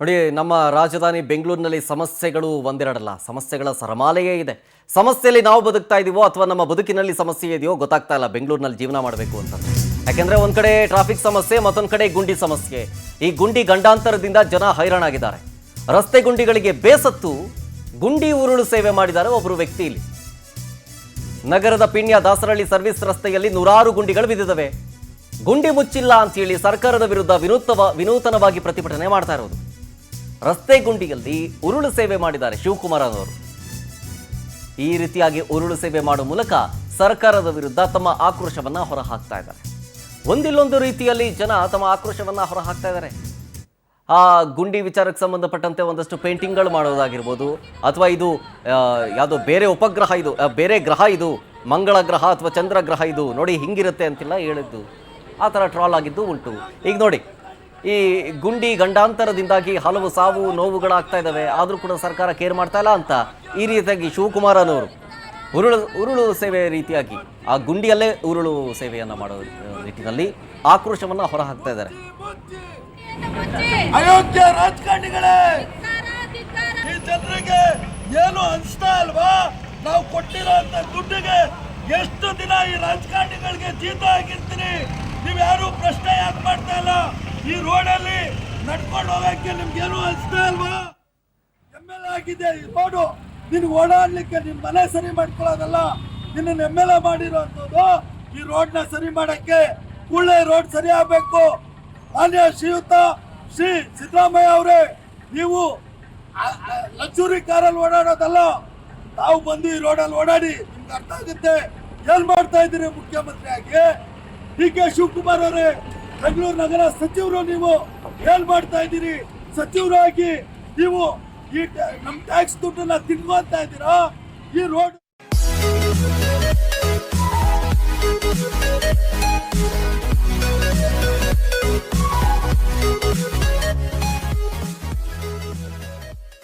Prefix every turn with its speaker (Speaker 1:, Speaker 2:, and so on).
Speaker 1: ನೋಡಿ, ನಮ್ಮ ರಾಜಧಾನಿ ಬೆಂಗಳೂರಿನಲ್ಲಿ ಸಮಸ್ಯೆಗಳು ಒಂದೆರಡಲ್ಲ, ಸಮಸ್ಯೆಗಳ ಸರಮಾಲೆಯೇ ಇದೆ. ಸಮಸ್ಯೆಯಲ್ಲಿ ನಾವು ಬದುಕ್ತಾ ಇದೀವೋ ಅಥವಾ ನಮ್ಮ ಬದುಕಿನಲ್ಲಿ ಸಮಸ್ಯೆ ಇದೆಯೋ ಗೊತ್ತಾಗ್ತಾ ಇಲ್ಲ ಬೆಂಗಳೂರಿನಲ್ಲಿ ಜೀವನ ಮಾಡಬೇಕು ಅಂತ. ಯಾಕೆಂದ್ರೆ ಒಂದ್ ಕಡೆ ಟ್ರಾಫಿಕ್ ಸಮಸ್ಯೆ, ಮತ್ತೊಂದು ಕಡೆ ಗುಂಡಿ ಸಮಸ್ಯೆ. ಈ ಗುಂಡಿ ಗಂಡಾಂತರದಿಂದ ಜನ ಹೈರಾಣಾಗಿದ್ದಾರೆ. ರಸ್ತೆ ಗುಂಡಿಗಳಿಗೆ ಬೇಸತ್ತು ಗುಂಡಿ ಉರುಳು ಸೇವೆ ಮಾಡಿದ್ದಾರೆ ಒಬ್ಬರು ವ್ಯಕ್ತಿ. ಇಲ್ಲಿ ನಗರದ ಪಿಣ್ಯ ದಾಸರಳ್ಳಿ ಸರ್ವಿಸ್ ರಸ್ತೆಯಲ್ಲಿ ನೂರಾರು ಗುಂಡಿಗಳು ಬಿದ್ದಿದ್ದಾವೆ. ಗುಂಡಿ ಮುಚ್ಚಿಲ್ಲ ಅಂತ ಹೇಳಿ ಸರ್ಕಾರದ ವಿರುದ್ಧ ವಿನೂತನವಾಗಿ ಪ್ರತಿಭಟನೆ ಮಾಡ್ತಾ ಇರೋದು. ರಸ್ತೆ ಗುಂಡಿಯಲ್ಲಿ ಉರುಳು ಸೇವೆ ಮಾಡಿದ್ದಾರೆ ಶಿವಕುಮಾರ್ ಅವರು. ಈ ರೀತಿಯಾಗಿ ಉರುಳು ಸೇವೆ ಮಾಡುವ ಮೂಲಕ ಸರ್ಕಾರದ ವಿರುದ್ಧ ತಮ್ಮ ಆಕ್ರೋಶವನ್ನ ಹೊರಹಾಕ್ತಾ ಇದ್ದಾರೆ. ಒಂದಿಲ್ಲೊಂದು ರೀತಿಯಲ್ಲಿ ಜನ ತಮ್ಮ ಆಕ್ರೋಶವನ್ನ ಹೊರಹಾಕ್ತಾ ಇದ್ದಾರೆ. ಆ ಗುಂಡಿ ವಿಚಾರಕ್ಕೆ ಸಂಬಂಧಪಟ್ಟಂತೆ ಒಂದಷ್ಟು ಪೇಂಟಿಂಗ್ಗಳು ಮಾಡೋದಾಗಿರ್ಬೋದು, ಅಥವಾ ಇದು ಯಾವುದೋ ಬೇರೆ ಉಪಗ್ರಹ, ಇದು ಬೇರೆ ಗ್ರಹ, ಇದು ಮಂಗಳ ಗ್ರಹ ಅಥವಾ ಚಂದ್ರ ಗ್ರಹ, ಇದು ನೋಡಿ ಹಿಂಗಿರುತ್ತೆ ಅಂತಿಲ್ಲ ಹೇಳಿದ್ದು, ಆ ಥರ ಟ್ರಾಲ್ ಆಗಿದ್ದು ಉಂಟು. ಈಗ ನೋಡಿ, ಈ ಗುಂಡಿ ಗಂಡಾಂತರದಿಂದಾಗಿ ಹಲವು ಸಾವು ನೋವುಗಳಾಗ್ತಾ ಇದ್ದಾವೆ, ಆದರೂ ಕೂಡ ಸರ್ಕಾರ ಕೇರ್ ಮಾಡ್ತಾ ಇಲ್ಲ ಅಂತ ಈ ರೀತಿಯಾಗಿ ಶಿವಕುಮಾರ್ ಅನ್ನೋರು ಉರುಳು ಸೇವೆ ರೀತಿಯಾಗಿ ಆ ಗುಂಡಿಯಲ್ಲೇ ಉರುಳು ಸೇವೆಯನ್ನು ಮಾಡೋ ನಿಟ್ಟಿನಲ್ಲಿ ಆಕ್ರೋಶವನ್ನು ಹೊರಹಾಕ್ತಾ ಇದ್ದಾರೆ.
Speaker 2: ಅಯೋಗ್ಯ ರಾಜಕಾರಣಿಗಳೇ, ಈ ಜನರಿಗೆ ಏನು ಅನ್ಸ್ತಾ ಅಲ್ವಾ? ನಾವು ಕೊಟ್ಟಿರೋಂಥ ದುಡ್ಡಿಗೆ ಎಷ್ಟು ದಿನ ಈ ರಾಜಕಾರಣಿಗಳಿಗೆ ಜೀತ ಆಗಿರ್ತೀರಿ? ನೀವು ಯಾರು ಪ್ರಶ್ನೆ ಯಾಕೆ ಮಾಡ್ತಾ ಇಲ್ಲ? ಈ ರೋಡಲ್ಲಿ ನಡ್ಕೊಂಡು ಹೋಗಕ್ಕೆ ನಿಮ್ಗೇನು ಅನ್ಸ್ತಾ ಅಲ್ವಾ? MLA ಆಗಿದೆ ಈ ರೋಡು, ನಿನ್ಗೆ ಓಡಾಡ್ಲಿಕ್ಕೆ ನಿಮ್ ಮನೆ ಸರಿ ಮಾಡ್ಕೊಳ್ಳೋದಲ್ಲ, ನಿನ್ನ MLA ಮಾಡಿರೋಂಥದ್ದು ಈ ರೋಡ್ನ ಸರಿ ಮಾಡಕ್ಕೆ. ಕೂಡಲೇ ರೋಡ್ ಸರಿ ಆಗ್ಬೇಕು. ಮಾನ್ಯ ಶ್ರೀಯುತ ಶ್ರೀ ಸಿದ್ದರಾಮಯ್ಯ ಅವರೇ, ನೀವು ಲಕ್ಸುರಿ ಕಾರಲ್ಲಿ ಓಡಾಡೋದಲ್ಲ, ತಾವು ಬಂದು ಈ ರೋಡಲ್ಲಿ ಓಡಾಡಿ, ನಿಮ್ಗೆ ಅರ್ಥ ಆಗುತ್ತೆ ಏನ್ ಮಾಡ್ತಾ ಇದ್ದೀರಿ. ಮುಖ್ಯಮಂತ್ರಿ ಆಗಿ DK ಶಿವಕುಮಾರ್ ಅವರೇ, ಬೆಂಗಳೂರು ನಗರ ಸಚಿವರು, ನೀವು ಏನ್ ಮಾಡ್ತಾ ಇದ್ದೀರಿ? ಸಚಿವರಾಗಿ ನೀವು ಈ ನಮ್ಮ ಟ್ಯಾಕ್ಸ್ ದುಡ್ಡನ್ನ ತಿನ್ಕೊಂತ ಇದ್ದೀರಾ? ಈ ರೋಡ್